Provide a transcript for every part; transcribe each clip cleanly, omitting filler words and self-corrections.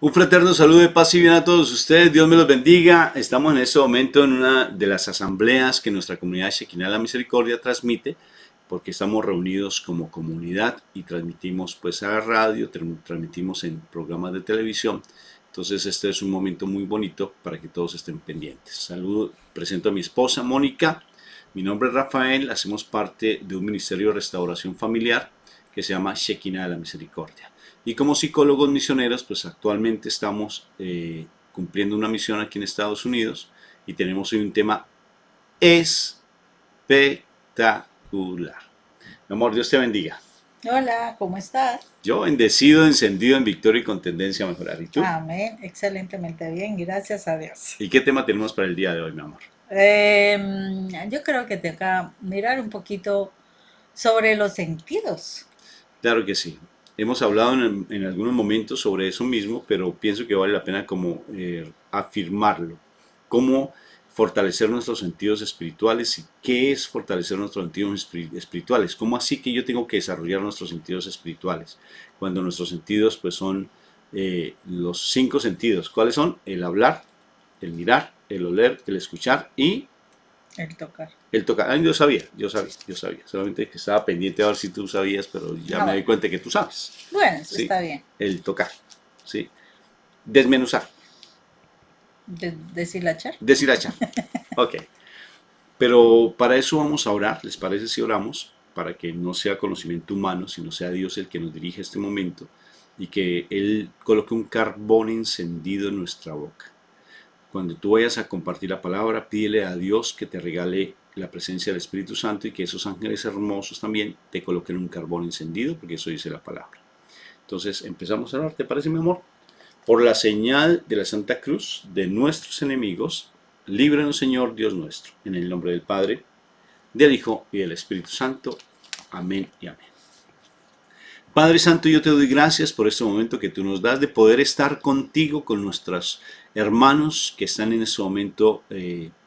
Un fraterno saludo de paz y bien a todos ustedes, Dios me los bendiga. Estamos en este momento en una de las asambleas que nuestra comunidad Shekinah la Misericordia transmite, porque estamos reunidos como comunidad y transmitimos pues a radio, transmitimos en programas de televisión. Entonces este es un momento muy bonito para que todos estén pendientes. Saludo, presento a mi esposa Mónica, mi nombre es Rafael, hacemos parte de un ministerio de restauración familiar que se llama Shekinah la Misericordia. Y como psicólogos misioneros, pues actualmente estamos cumpliendo una misión aquí en Estados Unidos y tenemos hoy un tema espectacular. Mi amor, Dios te bendiga. Hola, ¿cómo estás? Yo bendecido, encendido en victoria y con tendencia a mejorar. ¿Y tú? Amén, excelentemente bien, gracias a Dios. ¿Y qué tema tenemos para el día de hoy, mi amor? Yo creo que te toca mirar un poquito sobre los sentidos. Claro que sí. Hemos hablado en algunos momentos sobre eso mismo, pero pienso que vale la pena como afirmarlo. Cómo fortalecer nuestros sentidos espirituales y qué es fortalecer nuestros sentidos espirituales. ¿Cómo así que yo tengo que desarrollar nuestros sentidos espirituales? Cuando nuestros sentidos pues son los 5 sentidos. ¿Cuáles son? El hablar, el mirar, el oler, el escuchar y El tocar. el tocar. Ay, yo sabía. Solamente que estaba pendiente a ver si tú sabías, pero ya Ah, me doy bueno, cuenta que tú sabes. bueno, eso ¿Sí? está bien. El tocar. ¿Sí? Desmenuzar. Deshilachar. Deshilachar. Ok. Pero para eso vamos a orar. ¿Les parece si oramos? Para que no sea conocimiento humano, sino sea Dios el que nos dirige este momento y que Él coloque un carbón encendido en nuestra boca. Cuando tú vayas a compartir la palabra, pídele a Dios que te regale la presencia del Espíritu Santo y que esos ángeles hermosos también te coloquen un carbón encendido, porque eso dice la palabra. Entonces empezamos a orar, ¿te parece, mi amor? Por la señal de la Santa Cruz de nuestros enemigos, líbranos, Señor Dios nuestro, en el nombre del Padre, del Hijo y del Espíritu Santo. Amén y amén. Padre Santo, yo te doy gracias por este momento que tú nos das de poder estar contigo, con nuestros hermanos que están en este momento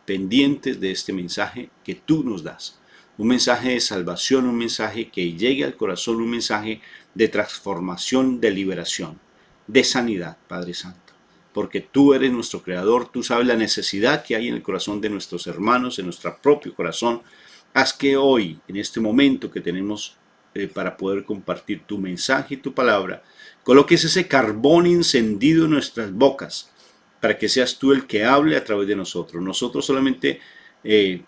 pendientes de este mensaje que tú nos das. Un mensaje de salvación, un mensaje que llegue al corazón, un mensaje de transformación, de liberación, de sanidad, Padre Santo. Porque tú eres nuestro creador, tú sabes la necesidad que hay en el corazón de nuestros hermanos, en nuestro propio corazón. Haz que hoy, en este momento que tenemos para poder compartir tu mensaje y tu palabra, coloques ese carbón encendido en nuestras bocas, para que seas tú el que hable a través de nosotros. Nosotros solamente te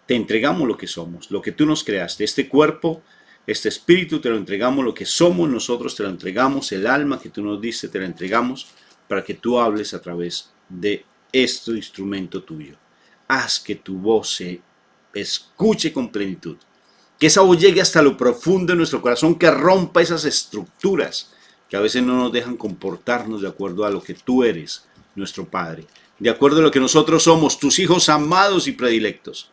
entregamos lo que somos, lo que tú nos creaste, este cuerpo, este espíritu, te lo entregamos, lo que somos nosotros te lo entregamos, el alma que tú nos diste te la entregamos, para que tú hables a través de este instrumento tuyo. Haz que tu voz se escuche con plenitud, que esa voz llegue hasta lo profundo de nuestro corazón, que rompa esas estructuras que a veces no nos dejan comportarnos de acuerdo a lo que tú eres, nuestro Padre, de acuerdo a lo que nosotros somos, tus hijos amados y predilectos.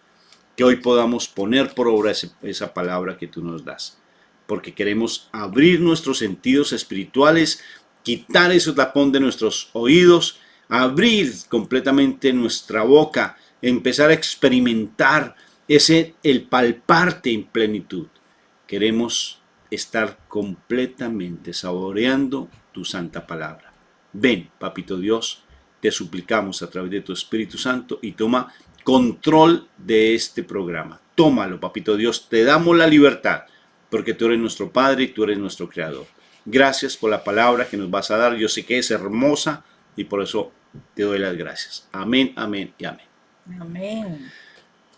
Que hoy podamos poner por obra esa palabra que tú nos das, porque queremos abrir nuestros sentidos espirituales, quitar ese tapón de nuestros oídos, abrir completamente nuestra boca, empezar a experimentar el palparte en plenitud. Queremos estar completamente saboreando tu santa palabra. Ven, Papito Dios, te suplicamos a través de tu Espíritu Santo y toma control de este programa. Tómalo, Papito Dios, te damos la libertad, porque tú eres nuestro Padre y tú eres nuestro Creador. Gracias por la palabra que nos vas a dar. Yo sé que es hermosa y por eso te doy las gracias. Amén, amén y amén. Amén.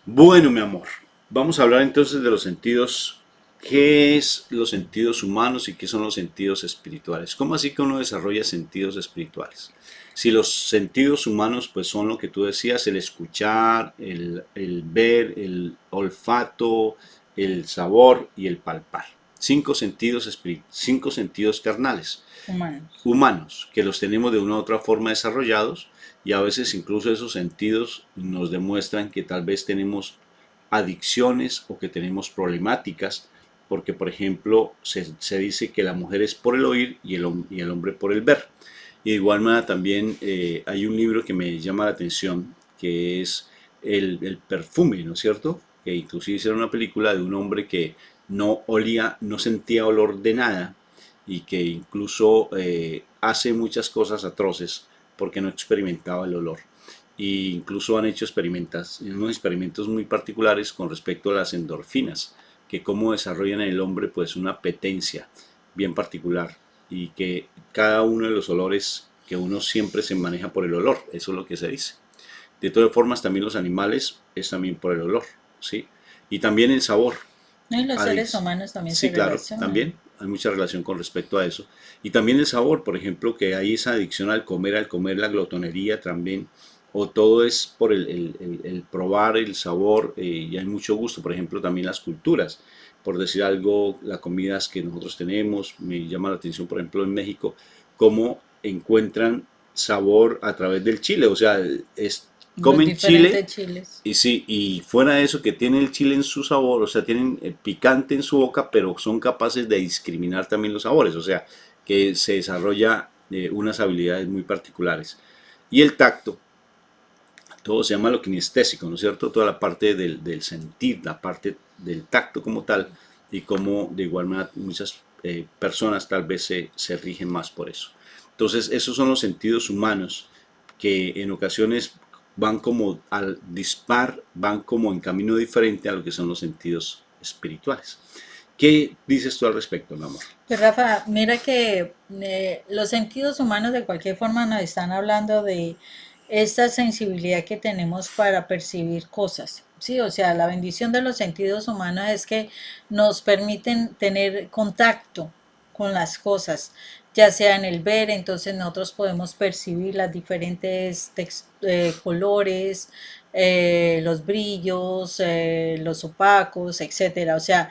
Bueno, mi amor, vamos a hablar entonces de los sentidos. ¿Qué es los sentidos humanos y qué son los sentidos espirituales? ¿Cómo así que uno desarrolla sentidos espirituales? Si los sentidos humanos pues son lo que tú decías, el escuchar, el ver, el olfato, el sabor y el palpar. 5 sentidos carnales, Humanos. humanos, que los tenemos de una u otra forma desarrollados, y a veces incluso esos sentidos nos demuestran que tal vez tenemos adicciones o que tenemos problemáticas, porque por ejemplo se dice que la mujer es por el oír y el hombre por el ver. Y de igual manera también hay un libro que me llama la atención, que es el perfume, ¿no es cierto? Que inclusive hicieron una película de un hombre que no olía, no sentía olor de nada, y que incluso hace muchas cosas atroces porque no experimentaba el olor. E incluso han hecho unos experimentos muy particulares con respecto a las endorfinas, que cómo desarrollan en el hombre pues una apetencia bien particular y que cada uno de los olores que uno siempre se maneja por el olor, eso es lo que se dice. De todas formas, también los animales es también por el olor, ¿sí? Y también el sabor. ¿No? Y los seres Adix. humanos también se Sí, claro, relacionan. también hay mucha relación con respecto a eso. Y también el sabor, por ejemplo, que hay esa adicción al comer la glotonería también, o todo es por el probar el sabor, y hay mucho gusto, por ejemplo, también las culturas. Por decir algo, las comidas que nosotros tenemos, me llama la atención, por ejemplo, en México, cómo encuentran sabor a través del chile, o sea, Los comen chile diferentes chiles. y sí, y fuera de eso que tiene el chile en su sabor, o sea, tienen picante en su boca, pero son capaces de discriminar también los sabores, o sea, que se desarrolla unas habilidades muy particulares. Y el tacto, todo se llama lo kinestésico, ¿no es cierto? Toda la parte del sentir, la parte del tacto como tal, y cómo de igual manera muchas personas tal vez se rigen más por eso. Entonces, esos son los sentidos humanos que en ocasiones van como al dispar, van como en camino diferente a lo que son los sentidos espirituales. ¿Qué dices tú al respecto, mi amor? Pues Rafa, mira que los sentidos humanos de cualquier forma nos están hablando de esta sensibilidad que tenemos para percibir cosas. Sí, o sea, la bendición de los sentidos humanos es que nos permiten tener contacto con las cosas, ya sea en el ver, entonces nosotros podemos percibir las diferentes colores, los brillos, los opacos, etcétera. O sea,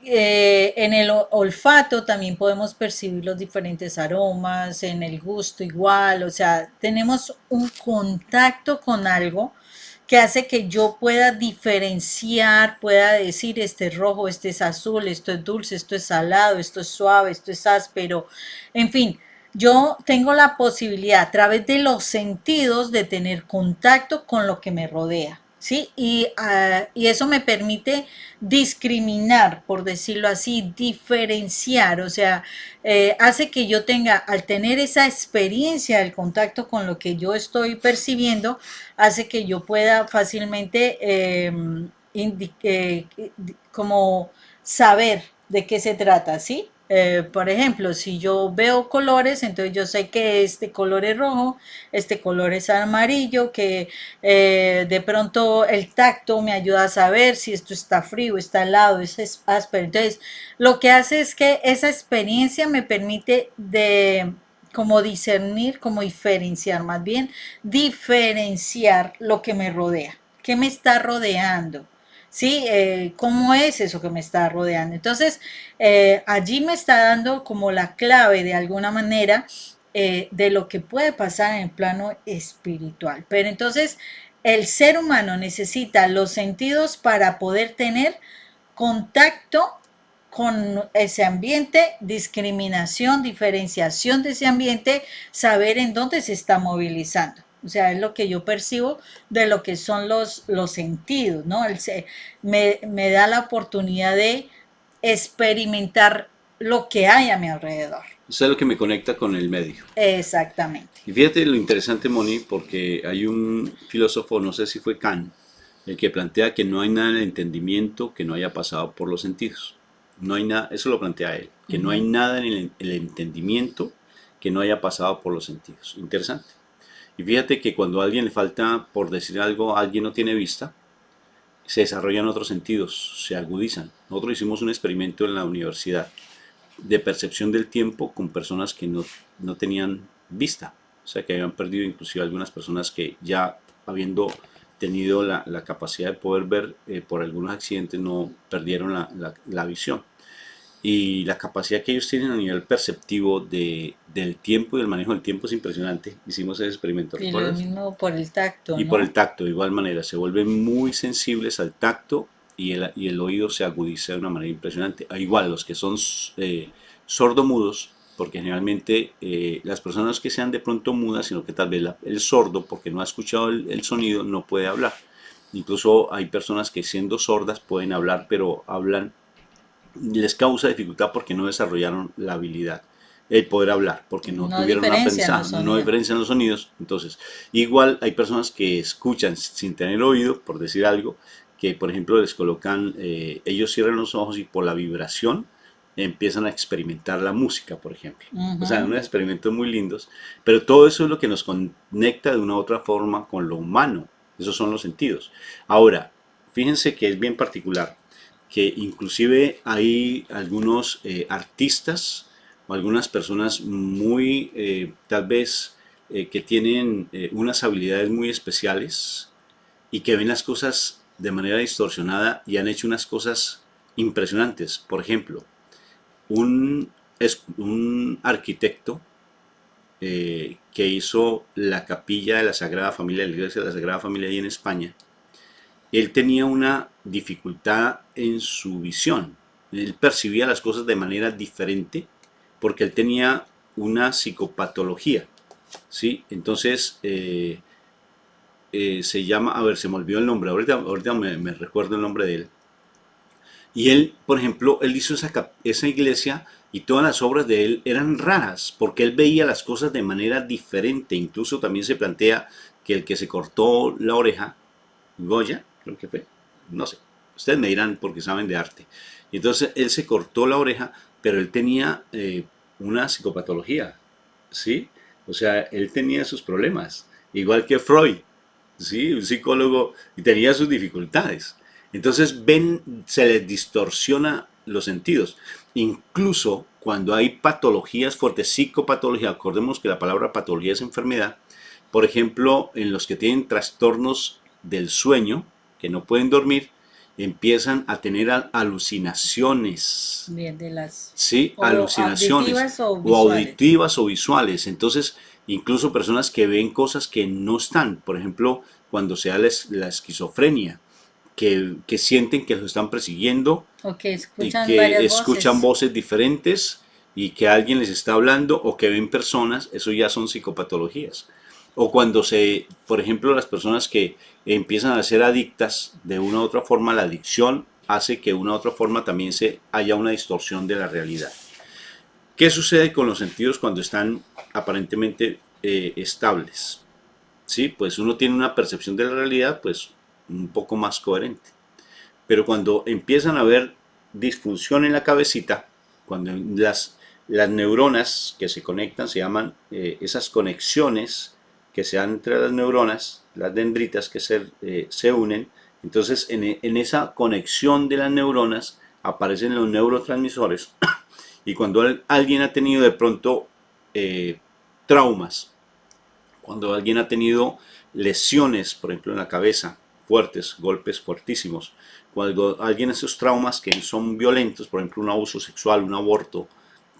en el olfato también podemos percibir los diferentes aromas, en el gusto igual, o sea, tenemos un contacto con algo que hace que yo pueda diferenciar, pueda decir este es rojo, este es azul, esto es dulce, esto es salado, esto es suave, esto es áspero, en fin, yo tengo la posibilidad a través de los sentidos de tener contacto con lo que me rodea. ¿Sí? Y eso me permite discriminar, por decirlo así, diferenciar, o sea, hace que yo tenga, al tener esa experiencia del contacto con lo que yo estoy percibiendo, hace que yo pueda fácilmente como saber de qué se trata, ¿sí? Por ejemplo, si yo veo colores, entonces yo sé que este color es rojo, este color es amarillo, que de pronto el tacto me ayuda a saber si esto está frío, está helado, es áspero. Entonces, lo que hace es que esa experiencia me permite de como discernir, como diferenciar, más bien diferenciar lo que me rodea, qué me está rodeando. ¿Sí? ¿Cómo es eso que me está rodeando? Entonces, allí me está dando como la clave de alguna manera de lo que puede pasar en el plano espiritual. Pero entonces, el ser humano necesita los sentidos para poder tener contacto con ese ambiente, discriminación, diferenciación de ese ambiente, saber en dónde se está movilizando. O sea, es lo que yo percibo de lo que son los sentidos, ¿no? Me da la oportunidad de experimentar lo que hay a mi alrededor. Eso es lo que me conecta con el medio. Exactamente. Y fíjate lo interesante, Moni, porque hay un filósofo, no sé si fue Kant, el que plantea que no hay nada en el entendimiento que no haya pasado por los sentidos. No hay nada, eso lo plantea él, Uh que no hay -huh. nada en el entendimiento que no haya pasado por los sentidos. Interesante. Y fíjate que cuando a alguien le falta, por decir algo, alguien no tiene vista, se desarrollan otros sentidos, se agudizan. Nosotros hicimos un experimento en la universidad de percepción del tiempo con personas que no tenían vista, o sea que habían perdido inclusive algunas personas que ya habiendo tenido la capacidad de poder ver por algunos accidentes no perdieron la visión. Y la capacidad que ellos tienen a nivel perceptivo del tiempo y del manejo del tiempo es impresionante. Hicimos ese experimento, Y lo ¿recuerdas? mismo por el tacto, Y por el ¿no? tacto, de igual manera, se vuelven muy sensibles al tacto y el oído se agudiza de una manera impresionante. Igual, los que son sordomudos, porque generalmente las personas que sean de pronto mudas, sino que tal vez el sordo, porque no ha escuchado el sonido, no puede hablar. Incluso hay personas que siendo sordas pueden hablar, pero hablan les causa dificultad porque no desarrollaron la habilidad, el poder hablar, porque no No tuvieron un diferencian los aprendizaje, no sonidos. diferencian los sonidos. Entonces, igual hay personas que escuchan sin tener oído, por decir algo, que por ejemplo les colocan, ellos cierran los ojos y por la vibración empiezan a experimentar la música, por ejemplo. O sea, Ujú. unos experimentos muy lindos, pero todo eso es lo que nos conecta de una u otra forma con lo humano. Esos son los sentidos. Ahora, fíjense que es bien particular, que inclusive hay algunos artistas o algunas personas muy, tal vez, que tienen unas habilidades muy especiales y que ven las cosas de manera distorsionada y han hecho unas cosas impresionantes. Por ejemplo, un, un arquitecto que hizo la capilla de la Sagrada Familia, la iglesia de la Sagrada Familia ahí en España, él tenía una dificultad en su visión. Él percibía las cosas de manera diferente porque él tenía una psicopatología, ¿sí? Entonces, se llama, a ver, se me olvidó el nombre, ahorita me recuerdo el nombre de él. Y él, por ejemplo, él hizo esa iglesia y todas las obras de él eran raras porque él veía las cosas de manera diferente. Incluso también se plantea que el que se cortó la oreja, Goya, creo que fue, no sé, ustedes me dirán porque saben de arte. Y entonces él se cortó la oreja, pero él tenía una psicopatología, ¿sí? O sea, él tenía sus problemas, igual que Freud, ¿sí? Un psicólogo, y tenía sus dificultades. Entonces ven, se les distorsiona los sentidos. Incluso cuando hay patologías fuertes, psicopatología, acordemos que la palabra patología es enfermedad, por ejemplo, en los que tienen trastornos del sueño, que no pueden dormir, empiezan a tener alucinaciones, Bien, de las ¿sí? o Alucinaciones, auditivas o o visuales. auditivas o visuales. Entonces, incluso personas que ven cosas que no están, por ejemplo, cuando se da la esquizofrenia, que sienten que los están persiguiendo O que y escuchan que varias escuchan voces. voces diferentes y que alguien les está hablando o que ven personas, eso ya son psicopatologías. O cuando se, por ejemplo, las personas que empiezan a ser adictas de una u otra forma, la adicción hace que de una u otra forma también se haya una distorsión de la realidad. ¿Qué sucede con los sentidos cuando están aparentemente estables? Sí, pues uno tiene una percepción de la realidad pues un poco más coherente. Pero cuando empiezan a haber disfunción en la cabecita, cuando las neuronas que se conectan se llaman esas conexiones que se dan entre las neuronas, las dendritas que se unen, entonces en esa conexión de las neuronas aparecen los neurotransmisores y cuando alguien ha tenido de pronto eh, traumas, cuando alguien ha tenido lesiones, por ejemplo en la cabeza, fuertes, golpes fuertísimos, cuando alguien esos traumas que son violentos, por ejemplo un abuso sexual, un aborto,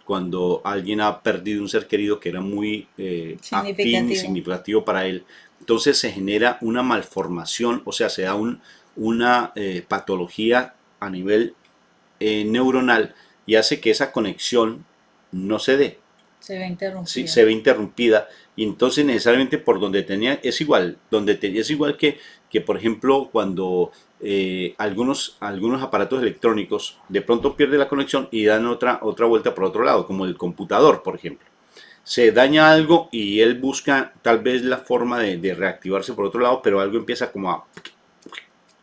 cuando alguien ha perdido un ser querido que era muy afín y Significativo. significativo para él, entonces se genera una malformación, o sea, se da una patología a nivel neuronal y hace que esa conexión no se dé, Se ve ¿sí? interrumpida. Se ve interrumpida y entonces necesariamente por donde tenía, es igual, es igual que por ejemplo cuando algunos aparatos electrónicos de pronto pierden la conexión y dan otra vuelta por otro lado, como el computador, por ejemplo. Se daña algo y él busca tal vez la forma de reactivarse por otro lado, pero algo empieza como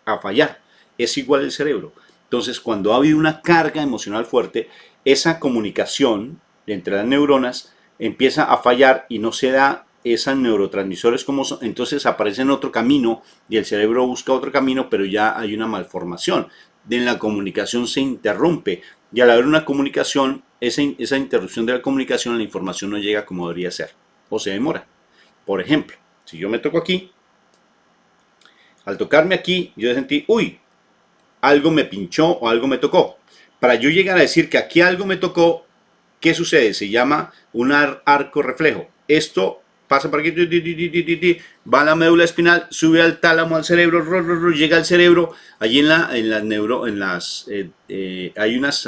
a fallar. Es igual el cerebro. Entonces, cuando ha habido una carga emocional fuerte, esa comunicación entre las neuronas empieza a fallar y no se da esos neurotransmisores como son, entonces aparece en otro camino y el cerebro busca otro camino, pero ya hay una malformación. En la comunicación se interrumpe y al haber una comunicación, esa interrupción de la comunicación, la información no llega como debería ser o se demora. Por ejemplo, si yo me toco aquí, al tocarme aquí, yo sentí, uy, algo me pinchó o algo me tocó. Para yo llegar a decir que aquí algo me tocó, ¿qué sucede? Se llama un arco reflejo. Esto pasa por aquí, va a la médula espinal, sube al tálamo, al cerebro, llega al cerebro. Allí hay unas,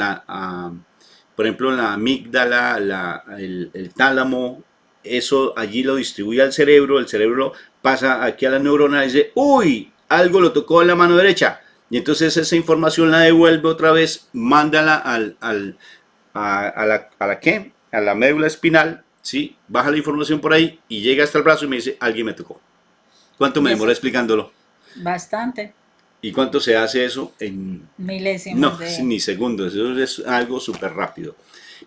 por ejemplo, en la amígdala, el tálamo, eso allí lo distribuye al cerebro, el cerebro pasa aquí a la neurona y dice, uy, algo lo tocó en la mano derecha, Y entonces esa información la devuelve otra vez, mándala ¿qué? A la médula espinal, ¿sí? Baja la información por ahí y llega hasta el brazo y me dice, alguien me tocó. ¿Cuánto me Y demora eso, explicándolo? bastante, ¿Y cuánto se hace eso? En milésimas no, de... ni segundos, eso es algo súper rápido.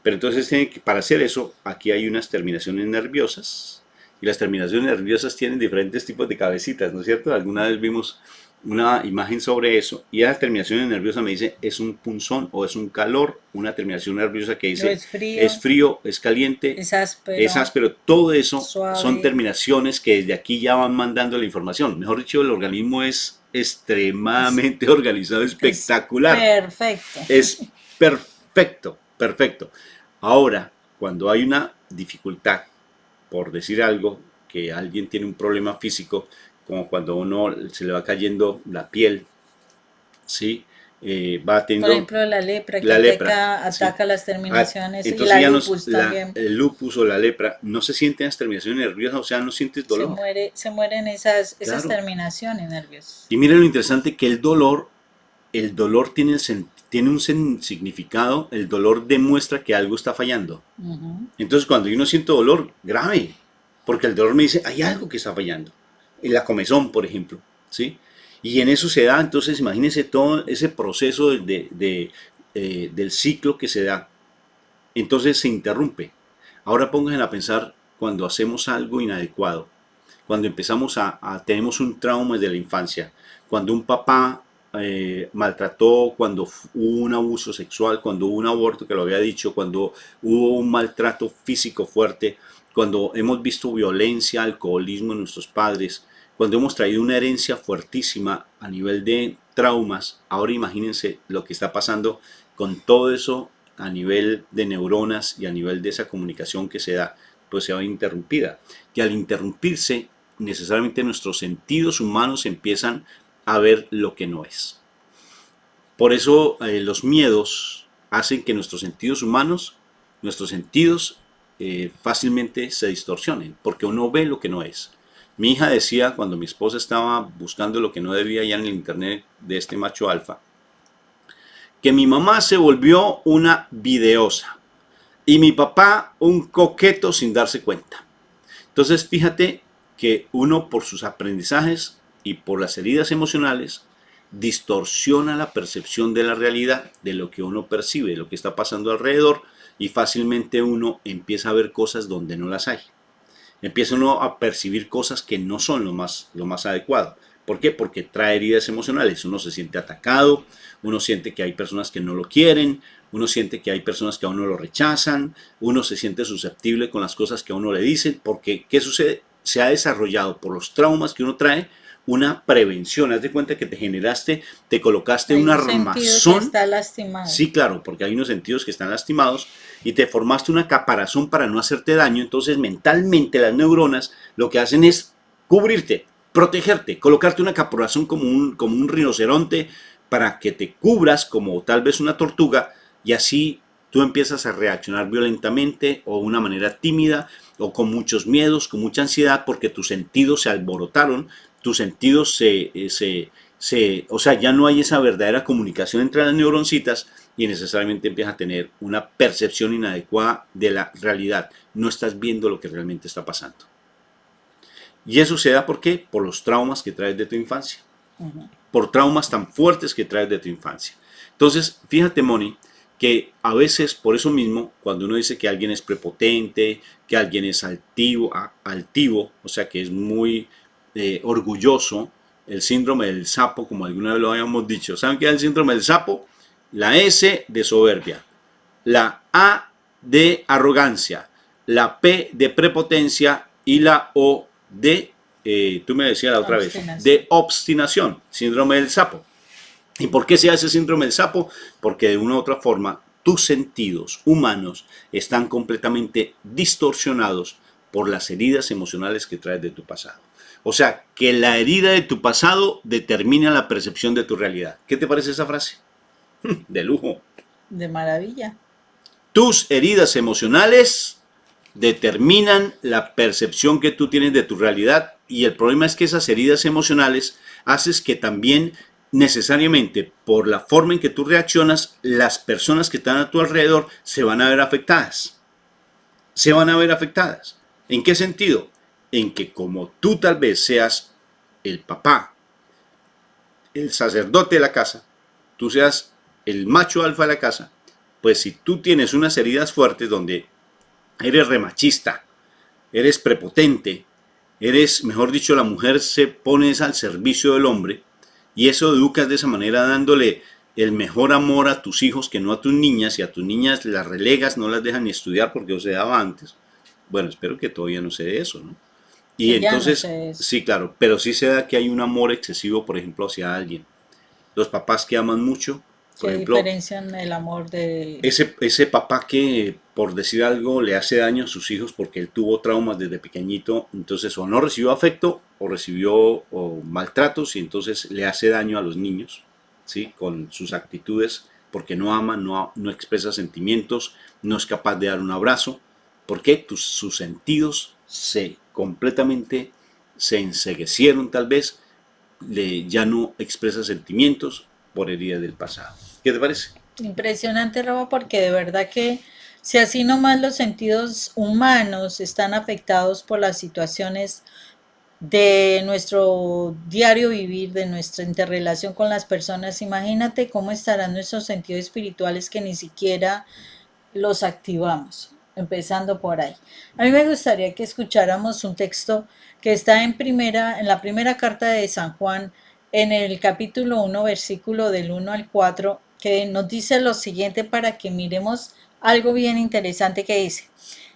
Pero entonces para hacer eso, aquí hay unas terminaciones nerviosas, y las terminaciones nerviosas tienen diferentes tipos de cabecitas, ¿no es cierto? Alguna vez vimos una imagen sobre eso, y esa terminación nerviosa me dice, es un punzón o es un calor, una terminación nerviosa que No dice, es es frío, frío, es caliente, es es áspero, áspero, todo eso son suave, terminaciones que desde aquí ya van mandando la información. Mejor dicho, el organismo es es, extremadamente organizado, es espectacular. perfecto. Es perfecto, perfecto. Ahora, cuando hay una dificultad, por decir algo, que alguien tiene un problema físico, como cuando a uno se le va cayendo la piel, ¿sí? Va Por teniendo ejemplo, la lepra que la lepra, ¿sí? ataca las Ah, terminaciones y entonces la ya lupus también. el lupus o la lepra no se sienten las terminaciones nerviosas, o sea, no sientes dolor. Se mueren esas Claro. terminaciones nerviosas. Y mira lo interesante que el dolor tiene, tiene un significado, el dolor demuestra que algo está fallando. Ujú. Entonces cuando yo no siento dolor, grave, porque el dolor me dice, hay algo que está fallando. En la comezón, por ejemplo, ¿sí? Y en eso se da, entonces imagínense todo ese proceso del ciclo que se da. Entonces se interrumpe. Ahora pónganse a pensar cuando hacemos algo inadecuado, cuando empezamos tenemos un trauma desde la infancia, cuando un papá maltrató, cuando hubo un abuso sexual, cuando hubo un aborto que lo había dicho, cuando hubo un maltrato físico fuerte, cuando hemos visto violencia, alcoholismo en nuestros padres, cuando hemos traído una herencia fuertísima a nivel de traumas. Ahora imagínense lo que está pasando con todo eso a nivel de neuronas y a nivel de esa comunicación que se da, pues se va interrumpida. Y al interrumpirse, necesariamente nuestros sentidos humanos empiezan a ver lo que no es. Por eso los miedos hacen que nuestros sentidos humanos, nuestros sentidos fácilmente se distorsionen, porque uno ve lo que no es. Mi hija decía cuando mi esposa estaba buscando lo que no debía ya en el internet de este macho alfa, que mi mamá se volvió una videosa y mi papá un coqueto sin darse cuenta. Entonces fíjate que uno por sus aprendizajes y por las heridas emocionales distorsiona la percepción de la realidad, de lo que uno percibe, de lo que está pasando alrededor, y fácilmente uno empieza a ver cosas donde no las hay. Empieza uno a percibir cosas que no son lo más adecuado. ¿Por qué? Porque trae heridas emocionales. Uno se siente atacado, uno siente que hay personas que no lo quieren, uno siente que hay personas que a uno lo rechazan, uno se siente susceptible con las cosas que a uno le dicen, porque ¿qué sucede? Se ha desarrollado por los traumas que uno trae una prevención. Haz de cuenta que te generaste, te colocaste Hay un un sentido que armazón. está lastimado. Sí, claro, porque hay unos sentidos que están lastimados y te formaste una caparazón para no hacerte daño. Entonces mentalmente las neuronas lo que hacen es cubrirte, protegerte, colocarte una caparazón como un rinoceronte para que te cubras como tal vez una tortuga, y así tú empiezas a reaccionar violentamente o de una manera tímida o con muchos miedos, con mucha ansiedad, porque tus sentidos se alborotaron, tus sentidos o sea, ya no hay esa verdadera comunicación entre las neuroncitas y necesariamente empiezas a tener una percepción inadecuada de la realidad. No estás viendo lo que realmente está pasando. Y eso se da ¿por qué? Por los traumas que traes de tu infancia. Ujú. Por traumas tan fuertes que traes de tu infancia. Entonces, fíjate, Moni, que a veces por eso mismo, cuando uno dice que alguien es prepotente, que alguien es altivo, o sea, que es muy orgulloso, el síndrome del sapo, como alguna vez lo habíamos dicho. ¿Saben qué es el síndrome del sapo? La S de soberbia, la A de arrogancia, la P de prepotencia y la O de, tú me decías la otra vez, Obstinación. de obstinación, síndrome del sapo. ¿Y por qué se hace síndrome del sapo? Porque de una u otra forma tus sentidos humanos están completamente distorsionados por las heridas emocionales que traes de tu pasado. O sea, que la herida de tu pasado determina la percepción de tu realidad. ¿Qué te parece esa frase? De lujo. De maravilla. Tus heridas emocionales determinan la percepción que tú tienes de tu realidad, y el problema es que esas heridas emocionales haces que también necesariamente por la forma en que tú reaccionas, las personas que están a tu alrededor se van a ver afectadas. Se van a ver afectadas. ¿En qué sentido? En que como tú tal vez seas el papá, el sacerdote de la casa, tú seas el macho alfa de la casa, pues si tú tienes unas heridas fuertes donde eres remachista, eres prepotente, eres, mejor dicho, la mujer se pone al servicio del hombre, y eso educas de esa manera dándole el mejor amor a tus hijos que no a tus niñas, y a tus niñas las relegas, no las dejan ni estudiar porque eso se daba antes. Bueno, espero que todavía no se dé eso, ¿no? Y que ya no entonces, sé eso. sí, claro, pero sí se da que hay un amor excesivo, por ejemplo, hacia alguien. Los papás que aman mucho, por ¿Qué ejemplo, diferencian el amor de... ese papá que, por decir algo, le hace daño a sus hijos porque él tuvo traumas desde pequeñito, entonces o no recibió afecto o recibió maltratos y entonces le hace daño a los niños, ¿sí? Con sus actitudes, porque no ama, no expresa sentimientos, no es capaz de dar un abrazo, porque sus sentidos se completamente se enceguecieron tal vez, ya no expresa sentimientos por heridas del pasado. ¿Qué te parece? Impresionante, Robo, porque de verdad que si así nomás los sentidos humanos están afectados por las situaciones de nuestro diario vivir, de nuestra interrelación con las personas, imagínate cómo estarán nuestros sentidos espirituales que ni siquiera los activamos, empezando por ahí. A mí me gustaría que escucháramos un texto que está en la primera carta de San Juan, en el capítulo 1, versículo del 1 al 4, que nos dice lo siguiente para que miremos algo bien interesante que dice.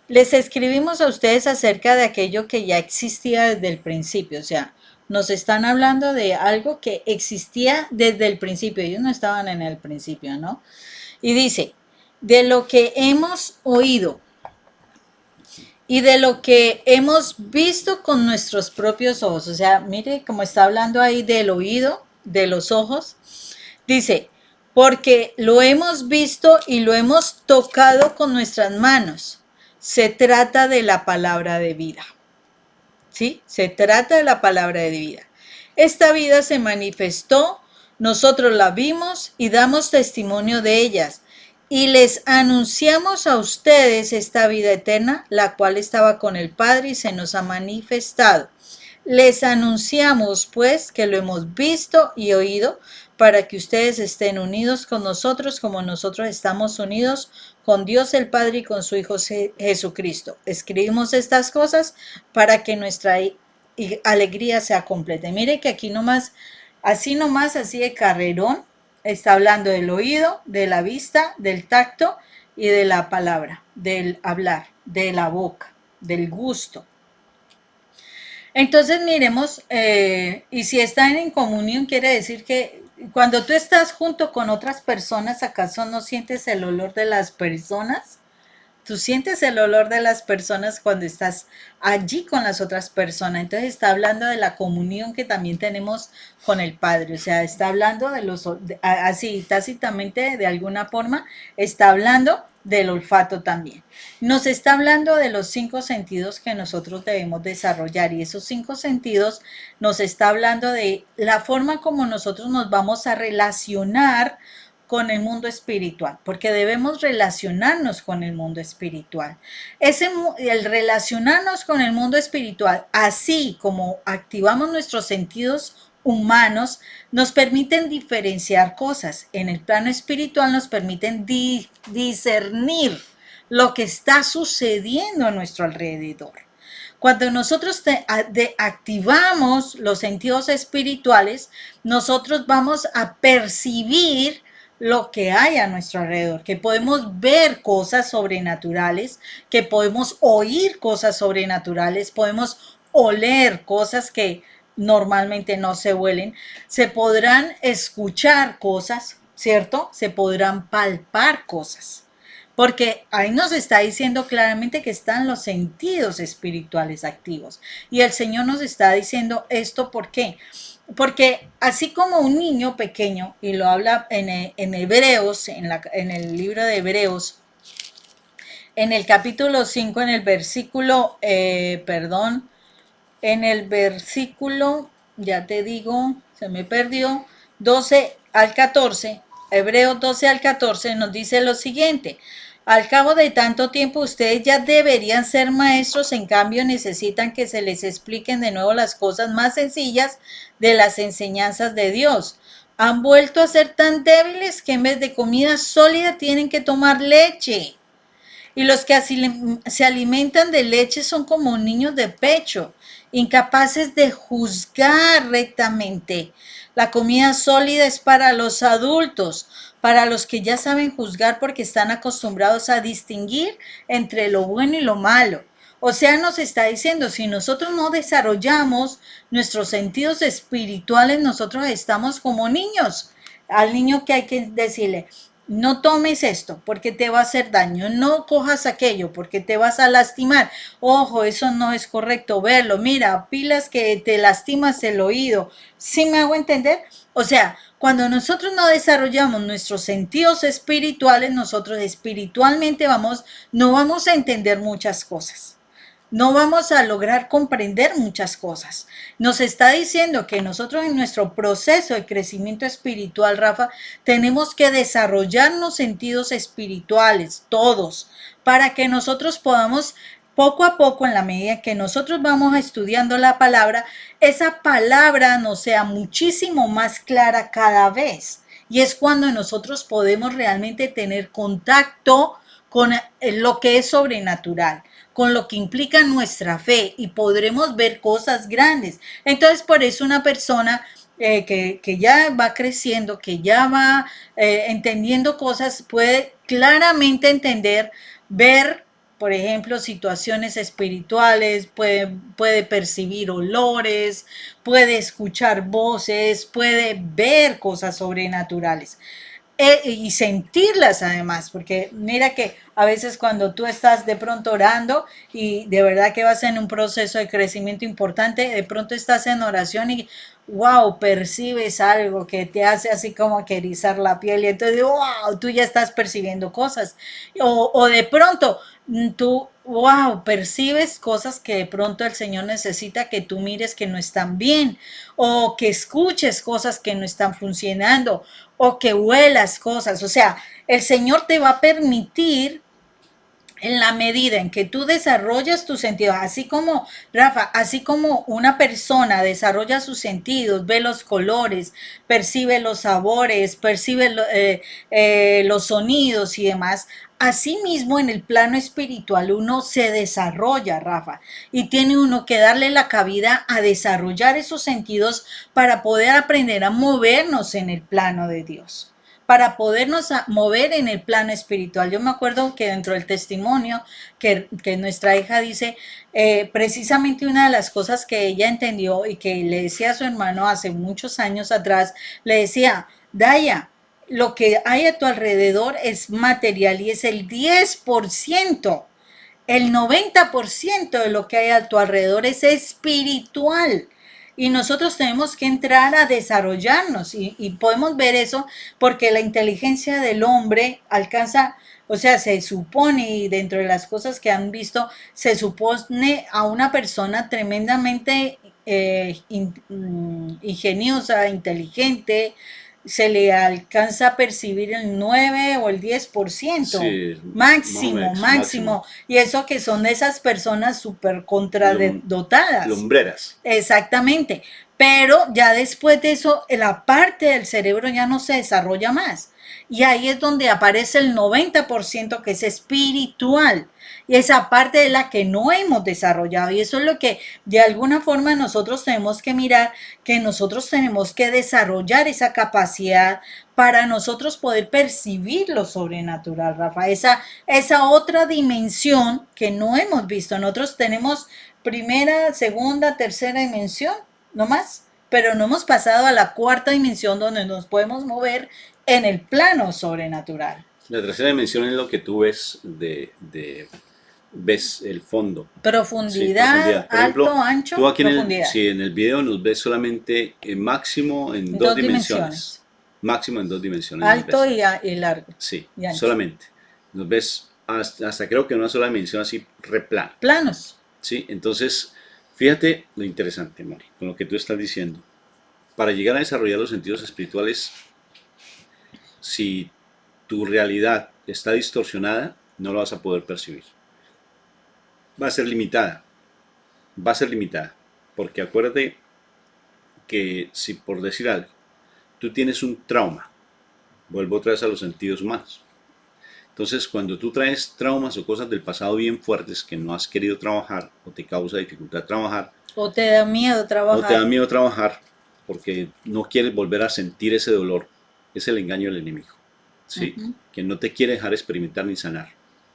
Les escribimos a ustedes acerca de aquello que ya existía desde el principio, o sea, nos están hablando de algo que existía desde el principio, ellos no estaban en el principio, ¿no? Y dice, de lo que hemos oído y de lo que hemos visto con nuestros propios ojos. O sea, mire cómo está hablando ahí del oído, de los ojos. Dice, porque lo hemos visto y lo hemos tocado con nuestras manos. Se trata de la palabra de vida. ¿Sí? Se trata de la palabra de vida. Esta vida se manifestó, nosotros la vimos y damos testimonio de ellas. Y les anunciamos a ustedes esta vida eterna, la cual estaba con el Padre y se nos ha manifestado. Les anunciamos, pues, que lo hemos visto y oído, para que ustedes estén unidos con nosotros como nosotros estamos unidos con Dios el Padre y con su Hijo Jesucristo. Escribimos estas cosas para que nuestra alegría sea completa. Y mire que aquí nomás, así de carrerón, está hablando del oído, de la vista, del tacto y de la palabra, del hablar, de la boca, del gusto. Entonces miremos, y si están en comunión, quiere decir que cuando tú estás junto con otras personas, ¿acaso no sientes el olor de las personas? Tú sientes el olor de las personas cuando estás allí con las otras personas. Entonces está hablando de la comunión que también tenemos con el Padre. O sea, está hablando de así tácitamente, de alguna forma, está hablando del olfato también. Nos está hablando de los 5 sentidos que nosotros debemos desarrollar, y esos 5 sentidos nos está hablando de la forma como nosotros nos vamos a relacionar con el mundo espiritual, porque debemos relacionarnos con el mundo espiritual. El relacionarnos con el mundo espiritual, así como activamos nuestros sentidos humanos, nos permiten diferenciar cosas. En el plano espiritual nos permiten discernir lo que está sucediendo a nuestro alrededor. Cuando nosotros activamos los sentidos espirituales, nosotros vamos a percibir lo que hay a nuestro alrededor, que podemos ver cosas sobrenaturales, que podemos oír cosas sobrenaturales, podemos oler cosas que normalmente no se huelen, se podrán escuchar cosas, ¿cierto? Se podrán palpar cosas. Porque ahí nos está diciendo claramente que están los sentidos espirituales activos. Y el Señor nos está diciendo esto, ¿por qué? Porque así como un niño pequeño, y lo habla en Hebreos, en el libro de Hebreos, en el capítulo 5, en el versículo, en el versículo, ya te digo, se me perdió, 12 al 14, Hebreos 12 al 14 nos dice lo siguiente: al cabo de tanto tiempo ustedes ya deberían ser maestros, en cambio necesitan que se les expliquen de nuevo las cosas más sencillas de las enseñanzas de Dios. Han vuelto a ser tan débiles que en vez de comida sólida tienen que tomar leche. Y los que se alimentan de leche son como niños de pecho, incapaces de juzgar rectamente. La comida sólida es para los adultos, para los que ya saben juzgar porque están acostumbrados a distinguir entre lo bueno y lo malo. O sea, nos está diciendo, si nosotros no desarrollamos nuestros sentidos espirituales, nosotros estamos como niños. Al niño que hay que decirle, no tomes esto porque te va a hacer daño, no cojas aquello porque te vas a lastimar. Ojo, eso no es correcto verlo. Mira, pilas que te lastimas el oído. ¿Sí me hago entender? O sea, cuando nosotros no desarrollamos nuestros sentidos espirituales, nosotros espiritualmente no vamos a entender muchas cosas. No vamos a lograr comprender muchas cosas. Nos está diciendo que nosotros en nuestro proceso de crecimiento espiritual, Rafa, tenemos que desarrollarnos sentidos espirituales, todos, para que nosotros podamos poco a poco, en la medida que nosotros vamos estudiando la palabra, esa palabra nos sea muchísimo más clara cada vez. Y es cuando nosotros podemos realmente tener contacto con lo que es sobrenatural, con lo que implica nuestra fe, y podremos ver cosas grandes. Entonces, por eso una persona que ya va creciendo, que ya va entendiendo cosas, puede claramente entender, ver, por ejemplo, situaciones espirituales, puede percibir olores, puede escuchar voces, puede ver cosas sobrenaturales. Y sentirlas además, porque mira que a veces cuando tú estás de pronto orando y de verdad que vas en un proceso de crecimiento importante, de pronto estás en oración y wow, percibes algo que te hace así como que erizar la piel, y entonces wow, tú ya estás percibiendo cosas. O de pronto tú, wow, percibes cosas que de pronto el Señor necesita que tú mires que no están bien, o que escuches cosas que no están funcionando, o que huelas cosas. O sea, el Señor te va a permitir, en la medida en que tú desarrollas tus sentidos, así como, Rafa, así como una persona desarrolla sus sentidos, ve los colores, percibe los sabores, percibe los sonidos y demás, asimismo en el plano espiritual uno se desarrolla, Rafa, y tiene uno que darle la cabida a desarrollar esos sentidos para poder aprender a movernos en el plano de Dios, para podernos mover en el plano espiritual. Yo me acuerdo que dentro del testimonio que nuestra hija dice, precisamente una de las cosas que ella entendió y que le decía a su hermano hace muchos años atrás, le decía, Daya, lo que hay a tu alrededor es material y es el 10%. El 90% de lo que hay a tu alrededor es espiritual. Y nosotros tenemos que entrar a desarrollarnos y podemos ver eso porque la inteligencia del hombre alcanza, o sea, se supone, y dentro de las cosas que han visto, se supone a una persona tremendamente ingeniosa, inteligente, se le alcanza a percibir el 9 o el 10%, Sí, más o máximo, menos, máximo. máximo, y eso que son de esas personas súper contradotadas. Lumbreras. Exactamente, pero ya después de eso, la parte del cerebro ya no se desarrolla más. Y ahí es donde aparece el 90% que es espiritual. Y esa parte es la que no hemos desarrollado. Y eso es lo que de alguna forma nosotros tenemos que mirar, que nosotros tenemos que desarrollar esa capacidad para nosotros poder percibir lo sobrenatural, Rafa. Esa otra dimensión que no hemos visto. Nosotros tenemos primera, segunda, tercera dimensión, no más, pero no hemos pasado a la cuarta dimensión donde nos podemos mover en el plano sobrenatural. La tercera dimensión es lo que tú ves ves el fondo. Sí, Profundidad, profundidad. Por alto, ejemplo, tú ancho, aquí profundidad. si en el video nos ves solamente máximo en dos Dos dimensiones. dimensiones. Máximo en dos dimensiones nos Alto ves. y largo. Sí, Y ancho. solamente. Nos ves hasta creo que en una sola dimensión así replano. Planos. ¿Sí? Entonces, fíjate lo interesante, Mari, con lo que tú estás diciendo. para llegar a desarrollar los sentidos espirituales, si tu realidad está distorsionada, no lo vas a poder percibir. Va a ser limitada, va a ser limitada. Porque acuérdate que si por decir algo, tú tienes un trauma, vuelvo otra vez a los sentidos humanos. Entonces, cuando tú traes traumas o cosas del pasado bien fuertes que no has querido trabajar o te causa dificultad trabajar O te da miedo o te da trabajar. miedo trabajar porque no quieres volver a sentir ese dolor, es el engaño del enemigo, ¿sí? Ujú. Que no te quiere dejar experimentar ni sanar,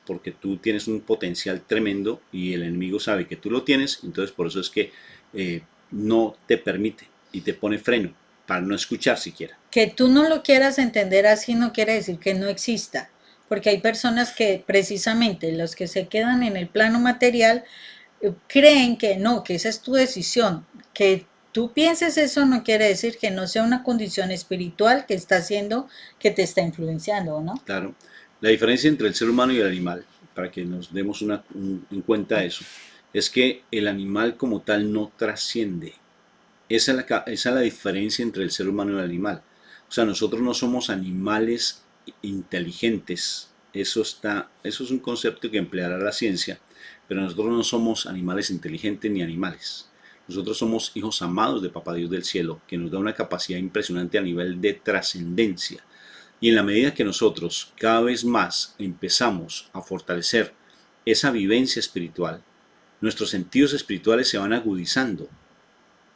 porque tú tienes un potencial tremendo y el enemigo sabe que tú lo tienes, entonces por eso es que no te permite y te pone freno para no escuchar siquiera. Que tú no lo quieras entender así no quiere decir que no exista, porque hay personas que precisamente los que se quedan en el plano material creen que no, que esa es tu decisión. Que tú pienses eso no quiere decir que no sea una condición espiritual que está haciendo, que te está influenciando, ¿no? Claro, la diferencia entre el ser humano y el animal, para que nos demos en cuenta eso, es que el animal como tal no trasciende. Esa es la diferencia entre el ser humano y el animal. O sea, nosotros no somos animales inteligentes. Eso es un concepto que empleará la ciencia, pero nosotros no somos animales inteligentes ni animales. Nosotros somos hijos amados de Papá Dios del cielo, que nos da una capacidad impresionante a nivel de trascendencia. Y en la medida que nosotros cada vez más empezamos a fortalecer esa vivencia espiritual, nuestros sentidos espirituales se van agudizando,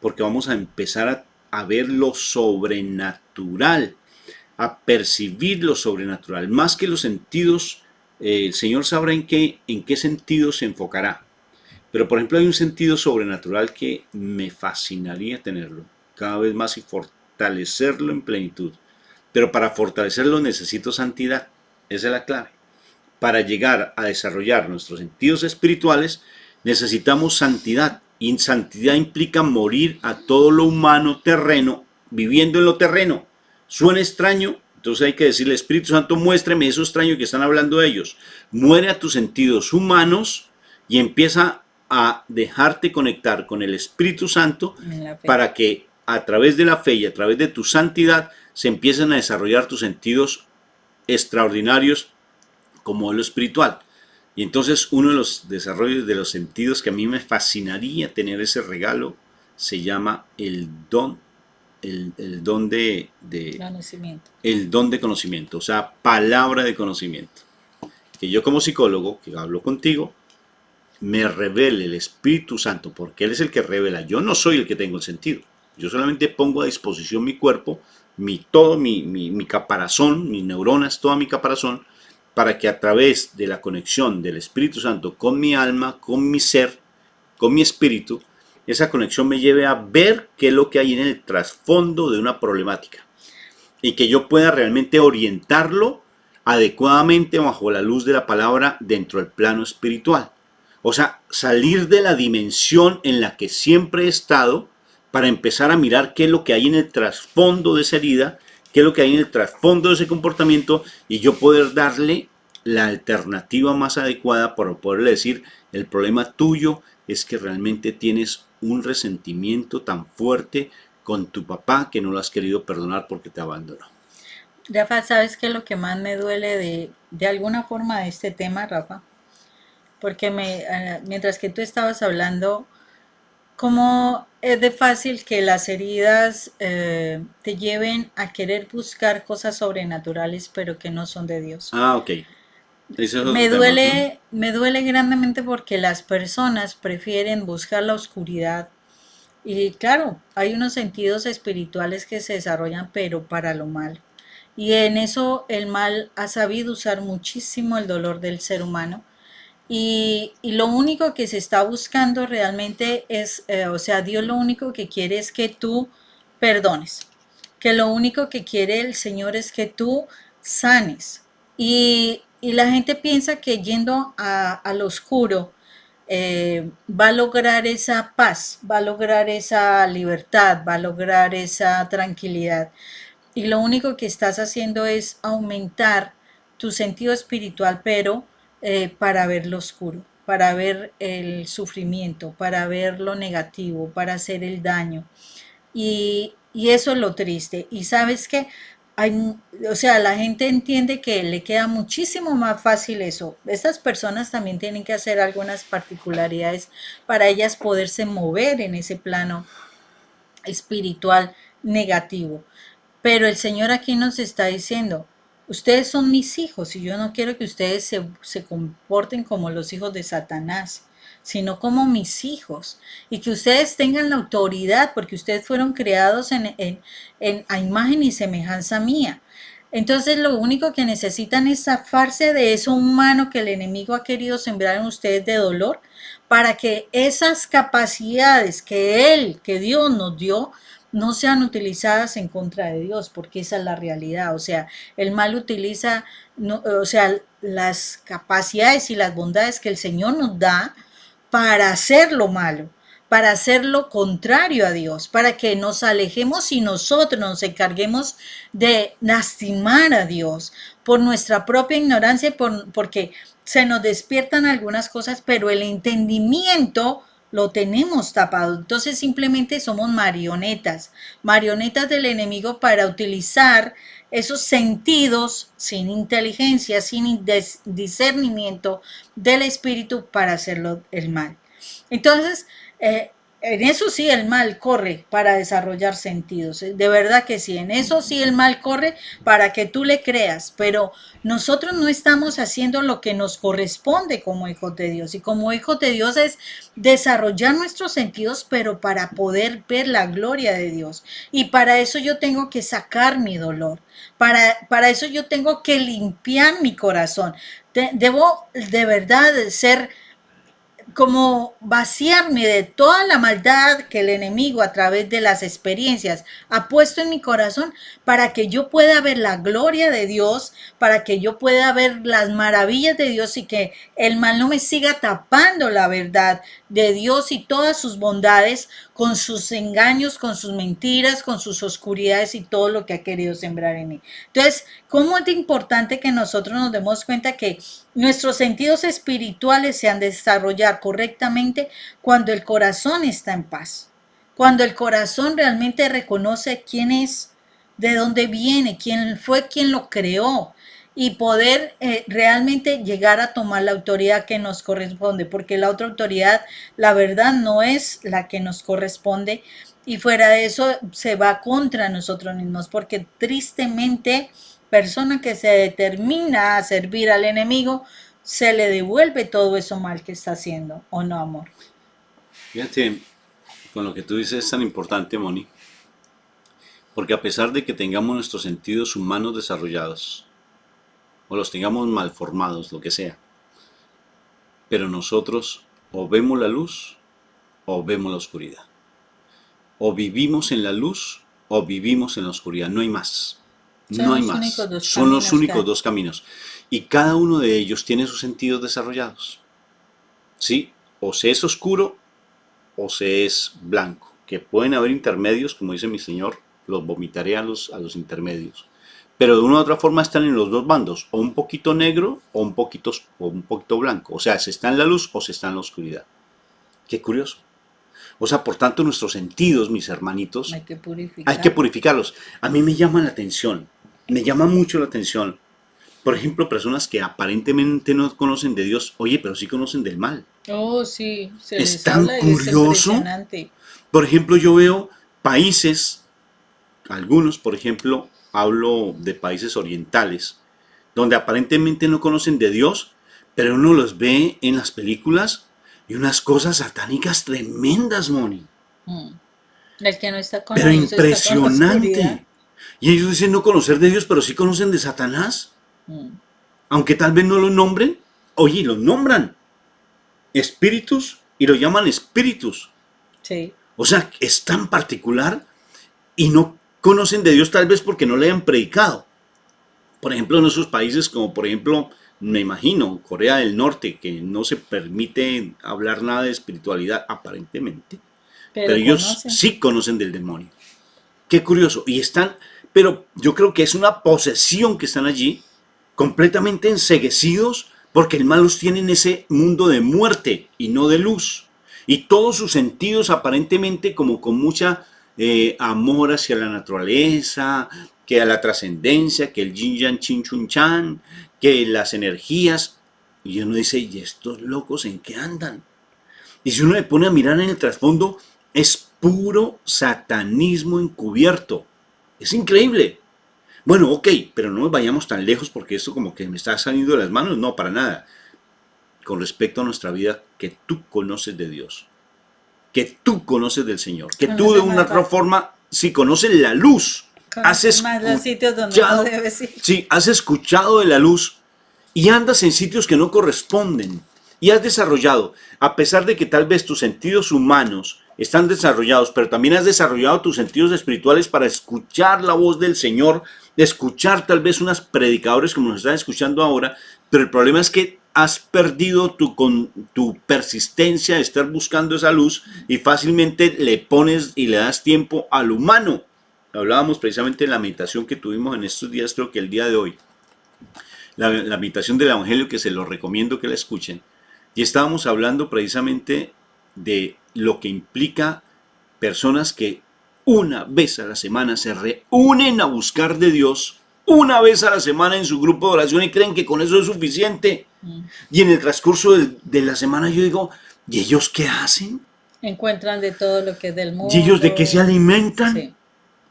porque vamos a empezar a ver lo sobrenatural, a percibir lo sobrenatural, más que los sentidos. El Señor sabrá en qué sentido se enfocará. Pero por ejemplo hay un sentido sobrenatural que me fascinaría tenerlo cada vez más y fortalecerlo en plenitud. Pero para fortalecerlo necesito santidad. Esa es la clave. Para llegar a desarrollar nuestros sentidos espirituales necesitamos santidad. Y santidad implica morir a todo lo humano terreno, viviendo en lo terreno. Suena extraño, entonces hay que decirle, Espíritu Santo, muéstreme eso extraño que están hablando de ellos. Muere a tus sentidos humanos y empieza a dejarte conectar con el Espíritu Santo En la fe. para que a través de la fe y a través de tu santidad se empiecen a desarrollar tus sentidos extraordinarios como lo espiritual. Y entonces uno de los desarrollos de los sentidos que a mí me fascinaría tener ese regalo se llama el don Conocimiento. el don de conocimiento, o sea, palabra de conocimiento. Que yo como psicólogo, que hablo contigo, me revele el Espíritu Santo, porque Él es el que revela. Yo no soy el que tengo el sentido. Yo solamente pongo a disposición mi cuerpo, todo mi caparazón, mis neuronas, toda mi caparazón, para que a través de la conexión del Espíritu Santo con mi alma, con mi ser, con mi espíritu, esa conexión me lleve a ver qué es lo que hay en el trasfondo de una problemática y que yo pueda realmente orientarlo adecuadamente bajo la luz de la palabra dentro del plano espiritual. O sea, salir de la dimensión en la que siempre he estado para empezar a mirar qué es lo que hay en el trasfondo de esa herida, qué es lo que hay en el trasfondo de ese comportamiento y yo poder darle la alternativa más adecuada para poderle decir, el problema tuyo es que realmente tienes un resentimiento tan fuerte con tu papá que no lo has querido perdonar porque te abandonó. Rafa, ¿sabes qué es lo que más me duele de alguna forma de este tema, Rafa? Porque mientras que tú estabas hablando, cómo es de fácil que las heridas te lleven a querer buscar cosas sobrenaturales, pero que no son de Dios. Ah, ok. Ese es otro tema. Me duele grandemente porque las personas prefieren buscar la oscuridad. Y claro, hay unos sentidos espirituales que se desarrollan, pero para lo mal. Y en eso el mal ha sabido usar muchísimo el dolor del ser humano. Y lo único que se está buscando realmente es, o sea, Dios lo único que quiere es que tú perdones, que lo único que quiere el Señor es que tú sanes. Y la gente piensa que yendo al oscuro va a lograr esa paz, va a lograr esa libertad, va a lograr esa tranquilidad. Y lo único que estás haciendo es aumentar tu sentido espiritual, pero para ver lo oscuro, para ver el sufrimiento, para ver lo negativo, para hacer el daño. Y eso es lo triste. Y sabes que o sea, la gente entiende que le queda muchísimo más fácil eso. Estas personas también tienen que hacer algunas particularidades para ellas poderse mover en ese plano espiritual negativo. Pero el Señor aquí nos está diciendo, ustedes son mis hijos y yo no quiero que ustedes se comporten como los hijos de Satanás, sino como mis hijos. Y que ustedes tengan la autoridad porque ustedes fueron creados a imagen y semejanza mía. Entonces lo único que necesitan es zafarse de eso humano que el enemigo ha querido sembrar en ustedes de dolor para que esas capacidades que Dios nos dio, no sean utilizadas en contra de Dios, porque esa es la realidad. O sea, el mal utiliza, no, o sea, las capacidades y las bondades que el Señor nos da para hacer lo malo, para hacer lo contrario a Dios, para que nos alejemos y nosotros nos encarguemos de lastimar a Dios por nuestra propia ignorancia, porque se nos despiertan algunas cosas, pero el entendimiento lo tenemos tapado. Entonces simplemente somos marionetas, marionetas del enemigo para utilizar esos sentidos sin inteligencia, sin discernimiento del espíritu para hacerlo el mal. Entonces, en eso sí el mal corre para desarrollar sentidos. De verdad que sí, en eso sí el mal corre para que tú le creas, pero nosotros no estamos haciendo lo que nos corresponde como hijos de Dios. Y como hijos de Dios es desarrollar nuestros sentidos, pero para poder ver la gloria de Dios. Y para eso yo tengo que sacar mi dolor. Para eso yo tengo que limpiar mi corazón. Debo de verdad ser como vaciarme de toda la maldad que el enemigo a través de las experiencias ha puesto en mi corazón para que yo pueda ver la gloria de Dios, para que yo pueda ver las maravillas de Dios y que el mal no me siga tapando la verdad de Dios y todas sus bondades con sus engaños, con sus mentiras, con sus oscuridades y todo lo que ha querido sembrar en mí. Entonces, ¿cómo es importante que nosotros nos demos cuenta que nuestros sentidos espirituales se han de desarrollar correctamente cuando el corazón está en paz? Cuando el corazón realmente reconoce quién es, de dónde viene, quién fue quien lo creó y poder realmente llegar a tomar la autoridad que nos corresponde, porque la otra autoridad, la verdad, no es la que nos corresponde y fuera de eso se va contra nosotros mismos, porque tristemente persona que se determina a servir al enemigo, se le devuelve todo eso mal que está haciendo, ¿o no, amor? Fíjate, con lo que tú dices es tan importante, Moni, porque a pesar de que tengamos nuestros sentidos humanos desarrollados, o los tengamos mal formados, lo que sea, pero nosotros o vemos la luz o vemos la oscuridad. O vivimos en la luz o vivimos en la oscuridad, no hay más. No hay más. Son los únicos dos caminos. Y cada uno de ellos tiene sus sentidos desarrollados. ¿Sí? O se es oscuro o se es blanco. Que pueden haber intermedios, como dice mi señor, los vomitaré a los intermedios. Pero de una u otra forma están en los dos bandos, o un poquito negro o un poquito blanco. O sea, se está en la luz o se está en la oscuridad. Qué curioso. O sea, por tanto, nuestros sentidos, mis hermanitos, hay que purificarlos. A mí me llama la atención, me llama mucho la atención. Por ejemplo, personas que aparentemente no conocen de Dios, oye, pero sí conocen del mal. Oh, sí, es tan curioso. Por ejemplo, yo veo países, algunos, por ejemplo, hablo de países orientales, donde aparentemente no conocen de Dios, pero uno los ve en las películas y unas cosas satánicas tremendas, Moni. El que no está con pero Dios impresionante. Y ellos dicen no conocer de Dios, pero sí conocen de Satanás. Aunque tal vez no lo nombren, oye, lo nombran espíritus y lo llaman espíritus. Sí. O sea, es tan particular y no conocen de Dios tal vez porque no le hayan predicado. Por ejemplo, en esos países como por ejemplo, me imagino, Corea del Norte, que no se permite hablar nada de espiritualidad aparentemente, pero ellos sí conocen del demonio. Qué curioso. Y están, pero yo creo que es una posesión que están allí, completamente enceguecidos, porque el mal los tiene en ese mundo de muerte y no de luz. Y todos sus sentidos aparentemente como con mucha amor hacia la naturaleza, que a la trascendencia, que el yin yang chin chun chan, que las energías. Y uno dice, ¿y estos locos en qué andan? Y si uno le pone a mirar en el trasfondo, es puro satanismo encubierto. Es increíble. Bueno, ok, pero no vayamos tan lejos porque esto como que me está saliendo de las manos. No, para nada. Con respecto a nuestra vida, que tú conoces de Dios, que tú conoces del Señor, que tú de Conoce una más, otra forma, si conoces la luz, has conoce más los sitios donde no escuchado, debes ir. sí, has escuchado de la luz y andas en sitios que no corresponden y has desarrollado, a pesar de que tal vez tus sentidos humanos están desarrollados, pero también has desarrollado tus sentidos espirituales para escuchar la voz del Señor, escuchar tal vez unas predicadores como nos están escuchando ahora, pero el problema es que has perdido con tu persistencia de estar buscando esa luz y fácilmente le pones y le das tiempo al humano. Hablábamos precisamente de la meditación que tuvimos en estos días, creo que el día de hoy, la meditación del Evangelio, que se lo recomiendo que la escuchen. Y estábamos hablando precisamente de lo que implica personas que una vez a la semana se reúnen a buscar de Dios, una vez a la semana en su grupo de oración y creen que con eso es suficiente. Y en el transcurso de la semana yo digo, ¿y ellos qué hacen? Encuentran de todo lo que es del ¿Y ellos de qué se mundo. alimentan? Sí.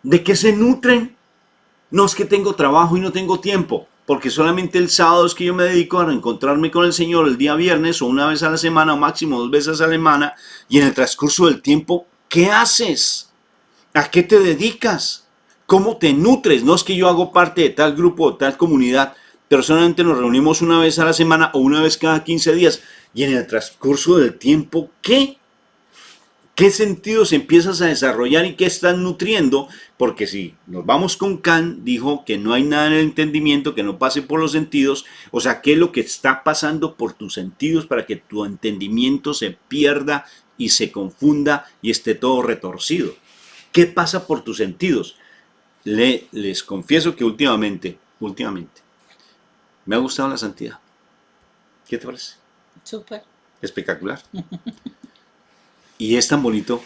¿De qué se nutren? No es que tengo trabajo y no tengo tiempo, porque solamente el sábado es que yo me dedico a reencontrarme con el Señor el día viernes o una vez a la semana o máximo 2 veces a la semana, y en el transcurso del tiempo, ¿qué haces? ¿A qué te dedicas? ¿Cómo te nutres? No es que yo hago parte de tal grupo o tal comunidad, pero solamente nos reunimos una vez a la semana o una vez cada 15 días, y en el transcurso del tiempo, ¿qué? ¿Qué sentidos empiezas a desarrollar y qué estás nutriendo? Porque si nos vamos con Kant, dijo que no hay nada en el entendimiento que no pase por los sentidos. O sea, ¿qué es lo que está pasando por tus sentidos para que tu entendimiento se pierda y se confunda y esté todo retorcido? ¿Qué pasa por tus sentidos? Les confieso que últimamente, me ha gustado la santidad. ¿Qué te parece? Súper. Espectacular. Y es tan bonito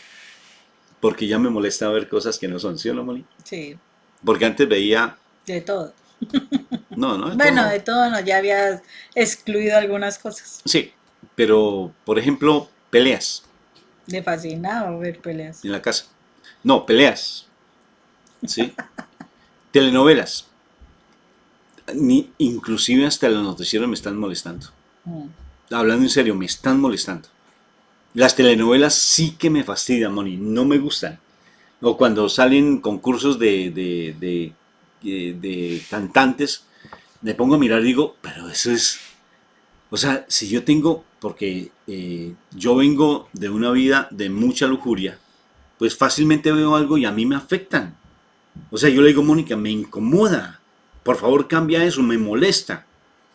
porque ya me molesta ver cosas que no son, ¿sí o no, Moni? Sí, Porque antes veía, de todo. no, no de Bueno, todo, de todo no, ya habías excluido algunas cosas. sí, pero por ejemplo, peleas Me fascinaba ver peleas. en la casa. No, peleas, ¿sí? Telenovelas, inclusive hasta los noticieros me están molestando. Mm. Hablando en serio, me están molestando. Las telenovelas sí que me fastidian, Moni, no me gustan. O cuando salen concursos de cantantes, me pongo a mirar y digo, pero eso es, o sea, si yo tengo, porque yo vengo de una vida de mucha lujuria, pues fácilmente veo algo y a mí me afectan. O sea, yo le digo, Mónica, me incomoda. Por favor, cambia eso, me molesta.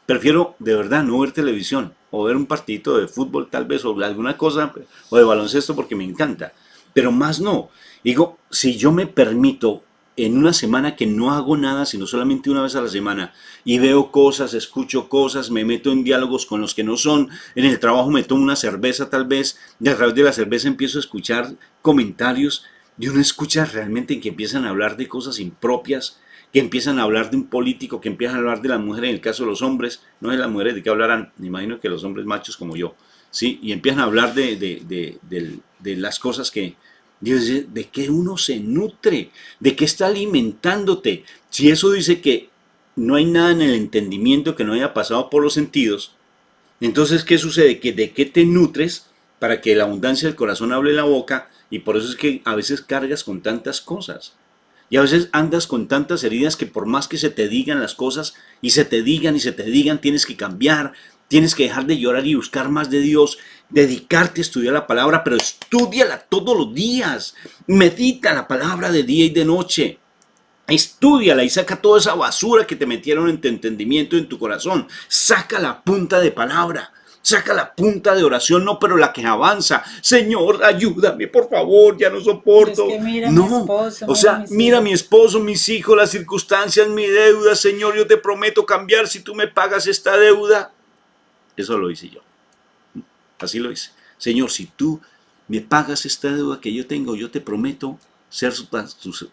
Prefiero de verdad no ver televisión o ver un partidito de fútbol tal vez o alguna cosa o de baloncesto porque me encanta. Pero más no. Digo, si yo me permito en una semana que no hago nada, sino solamente una vez a la semana, y veo cosas, escucho cosas, me meto en diálogos con los que no son, en el trabajo me tomo una cerveza tal vez, y a través de la cerveza empiezo a escuchar comentarios, y uno escucha realmente que empiezan a hablar de cosas impropias, que empiezan a hablar de un político, que empiezan a hablar de las mujeres, en el caso de los hombres, no de las mujeres, ¿de qué hablarán? Me imagino que los hombres machos como yo, ¿sí? Y empiezan a hablar de las cosas que, Dios, de qué uno se nutre, de qué está alimentándote. Si eso dice que no hay nada en el entendimiento que no haya pasado por los sentidos, entonces, ¿qué sucede? Que de qué te nutres para que la abundancia del corazón hable la boca, y por eso es que a veces cargas con tantas cosas. Y a veces andas con tantas heridas que por más que se te digan las cosas y se te digan y se te digan, tienes que cambiar, tienes que dejar de llorar y buscar más de Dios, dedicarte a estudiar la palabra, pero estúdiala todos los días, medita la palabra de día y de noche. Estúdiala y saca toda esa basura que te metieron en tu entendimiento y en tu corazón. Saca la punta de palabra. Saca la punta de oración, no, pero la que avanza. Señor, ayúdame, por favor, ya no Es soporto. que mira mi No, esposo, o mira sea, mis mira a hijos. mi esposo, mis hijos, las circunstancias, mi deuda. Señor, yo te prometo cambiar si tú me pagas esta deuda. Eso lo hice yo. Así lo hice. Señor, si tú me pagas esta deuda que yo tengo, yo te prometo ser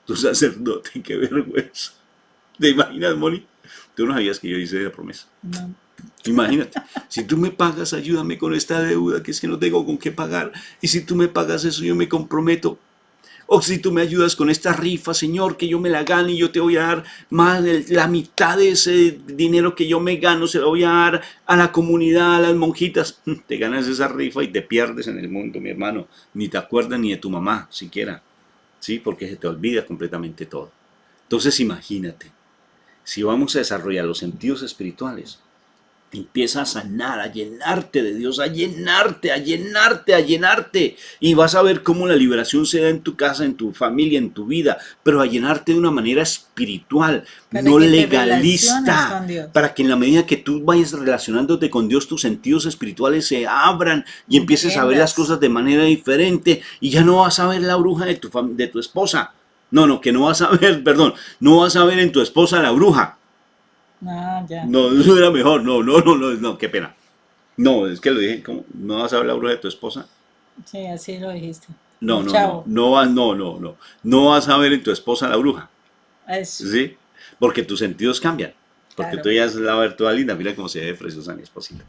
tu sacerdote. Qué vergüenza. ¿Te imaginas, Moni? Tú no sabías que yo hice esa promesa. No. Imagínate, si tú me pagas, ayúdame con esta deuda, que es que no tengo con qué pagar. Y si tú me pagas eso, yo me comprometo. O si tú me ayudas con esta rifa, Señor, que yo me la gane y yo te voy a dar más de la mitad de ese dinero que yo me gano, se lo voy a dar a la comunidad, a las monjitas. Te ganas esa rifa y te pierdes en el mundo, mi hermano. Ni te acuerdas ni de tu mamá, siquiera. ¿Sí? Porque se te olvida completamente todo. Entonces imagínate, si vamos a desarrollar los sentidos espirituales, empieza a sanar, a llenarte de Dios, a llenarte, a llenarte, a llenarte. Y vas a ver cómo la liberación se da en tu casa, en tu familia, en tu vida, pero a llenarte de una manera espiritual, Para no que te relaciones legalista, con Dios. para que en la medida que tú vayas relacionándote con Dios, tus sentidos espirituales se abran y empieces a ver las Entiendas. cosas de manera diferente y ya no vas a ver la bruja de tu esposa. No, que no vas a ver, perdón, no vas a ver en tu esposa la bruja. Ah, ya. No, eso era mejor. No, qué pena. No, es que lo dije, ¿cómo? ¿No vas a ver la bruja de tu esposa? Sí, así lo dijiste. No, El no, no, chavo. no vas, no. No vas a ver en tu esposa la bruja, Eso, ¿sí? Porque tus sentidos cambian. Porque tú claro. ya la ver toda linda. Mira cómo se ve preciosa mi esposita.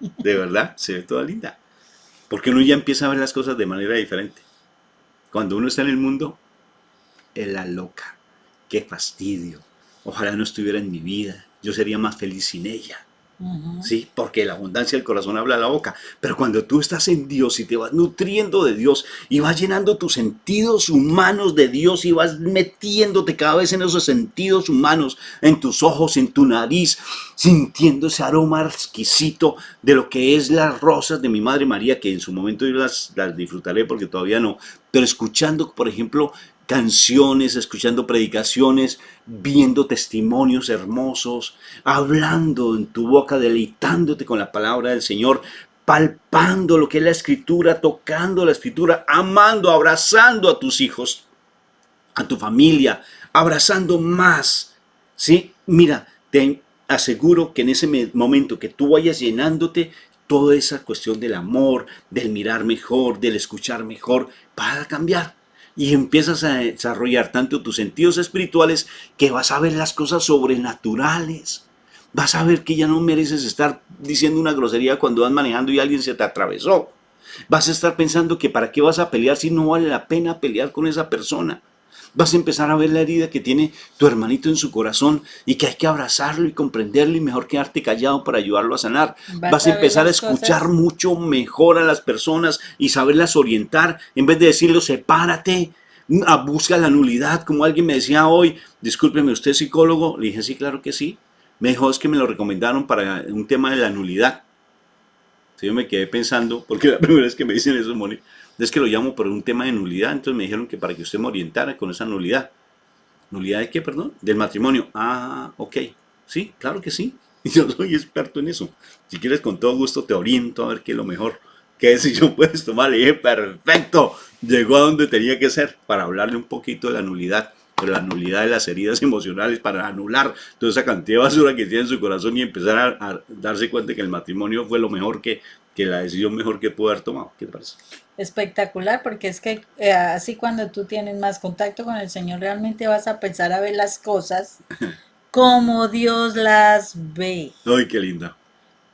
De verdad, se ve toda linda. Porque uno ya empieza a ver las cosas de manera diferente. Cuando uno está en el mundo, es la loca. Qué fastidio. Ojalá no estuviera en mi vida. Yo sería más feliz sin ella. Ujú. ¿Sí? Porque la abundancia del corazón habla de la boca. Pero cuando tú estás en Dios y te vas nutriendo de Dios y vas llenando tus sentidos humanos de Dios y vas metiéndote cada vez en esos sentidos humanos, en tus ojos, en tu nariz, sintiendo ese aroma exquisito de lo que es las rosas de mi Madre María, que en su momento yo las disfrutaré porque todavía no, pero escuchando, por ejemplo, canciones, escuchando predicaciones, viendo testimonios hermosos, hablando en tu boca, deleitándote con la palabra del Señor, palpando lo que es la escritura, tocando la escritura, amando, abrazando a tus hijos, a tu familia, abrazando más. ¿Sí? Mira, te aseguro que en ese momento que tú vayas llenándote, toda esa cuestión del amor, del mirar mejor, del escuchar mejor, va a cambiar. Y empiezas a desarrollar tanto tus sentidos espirituales que vas a ver las cosas sobrenaturales. Vas a ver que ya no mereces estar diciendo una grosería cuando vas manejando y alguien se te atravesó. Vas a estar pensando que para qué vas a pelear si no vale la pena pelear con esa persona. Vas a empezar a ver la herida que tiene tu hermanito en su corazón y que hay que abrazarlo y comprenderlo y mejor quedarte callado para ayudarlo a sanar. Vas Vas a a ver empezar a las escuchar cosas. mucho mejor a las personas y saberlas orientar en vez de decirlo sepárate, busca la nulidad, como alguien me decía hoy, discúlpeme, ¿usted es psicólogo? Le dije, sí, claro que sí. Me dijo, es que me lo recomendaron para un tema de la nulidad. Entonces yo me quedé pensando, porque la primera vez que me dicen eso, Moni, es que lo llamo por un tema de nulidad. Entonces me dijeron que para que usted me orientara con esa nulidad. ¿Nulidad de qué, perdón? Del matrimonio. Ah, ok. Sí, claro que sí. Y yo soy experto en eso. Si quieres, con todo gusto te oriento a ver qué es lo mejor. ¿Qué decisión puedes tomar? Le dije, perfecto. Llegó a donde tenía que ser para hablarle un poquito de la nulidad. Pero la nulidad de las heridas emocionales para anular toda esa cantidad de basura que tiene en su corazón y empezar a darse cuenta que el matrimonio fue lo mejor que la decisión mejor que pudo haber tomado. ¿Qué te parece? Espectacular, porque es que así cuando tú tienes más contacto con el Señor, realmente vas a empezar a ver las cosas como Dios las ve. Ay, qué linda.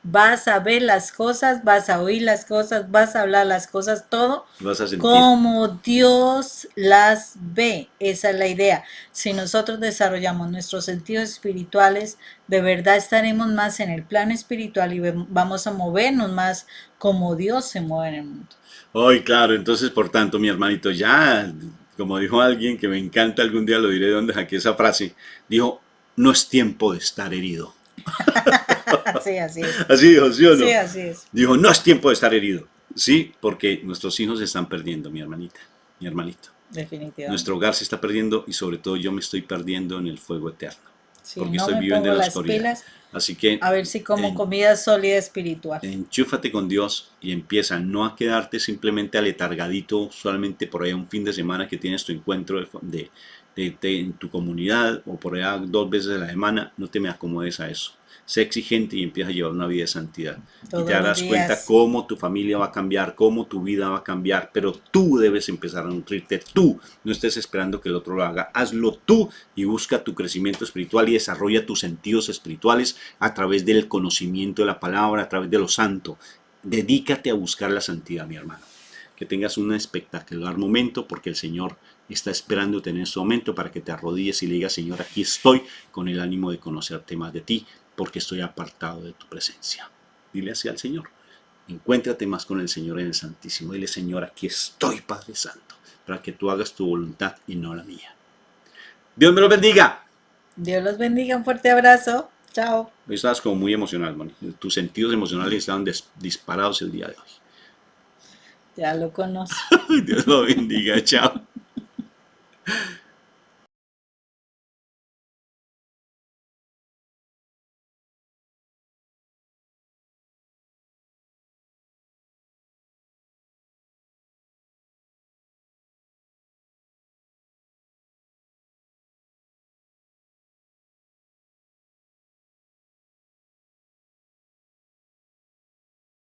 Vas a ver las cosas, vas a oír las cosas, vas a hablar las cosas, todo Vas a sentir. como Dios las ve. Esa es la idea. Si nosotros desarrollamos nuestros sentidos espirituales, de verdad estaremos más en el plano espiritual y vamos a movernos más como Dios se mueve en el mundo. Ay, claro, entonces por tanto, mi hermanito, ya, como dijo alguien que me encanta, algún día lo diré de dónde saqué esa frase, dijo, no es tiempo de estar herido. Sí, así es. Así dijo, ¿sí o Sí, no? así es. Dijo, no es tiempo de estar herido. Sí, porque nuestros hijos se están perdiendo, mi hermanita, mi hermanito. Nuestro Definitivamente. hogar se está perdiendo y sobre todo yo me estoy perdiendo en el fuego eterno, Si porque no estoy me viviendo pongo en la las oscuridad. pilas, Así que a ver si como en, comida sólida espiritual. enchúfate con Dios y empieza no a quedarte simplemente aletargadito solamente por ahí un fin de semana que tienes tu encuentro en tu comunidad o por allá 2 veces a la semana. No te me acomodes a eso. Sé exigente y empieza a llevar una vida de santidad. Y te Todos los darás cuenta días. cómo tu familia va a cambiar, cómo tu vida va a cambiar, pero tú debes empezar a nutrirte tú. No estés esperando que el otro lo haga. Hazlo tú y busca tu crecimiento espiritual y desarrolla tus sentidos espirituales a través del conocimiento de la palabra, a través de lo santo. Dedícate a buscar la santidad, mi hermano. Que tengas un espectacular momento porque el Señor está esperándote en este momento para que te arrodilles y le digas, Señor, aquí estoy con el ánimo de conocerte más de ti porque estoy apartado de tu presencia. Dile así al Señor. Encuéntrate más con el Señor en el Santísimo. Dile, Señor, aquí estoy, Padre Santo, para que tú hagas tu voluntad y no la mía. Dios me lo bendiga. Dios los bendiga, un fuerte abrazo. Chao. Hoy estabas como muy emocional, Moni. Tus sentidos emocionales estaban disparados el día de Ya lo conoce. hoy. Dios lo bendiga. Chao.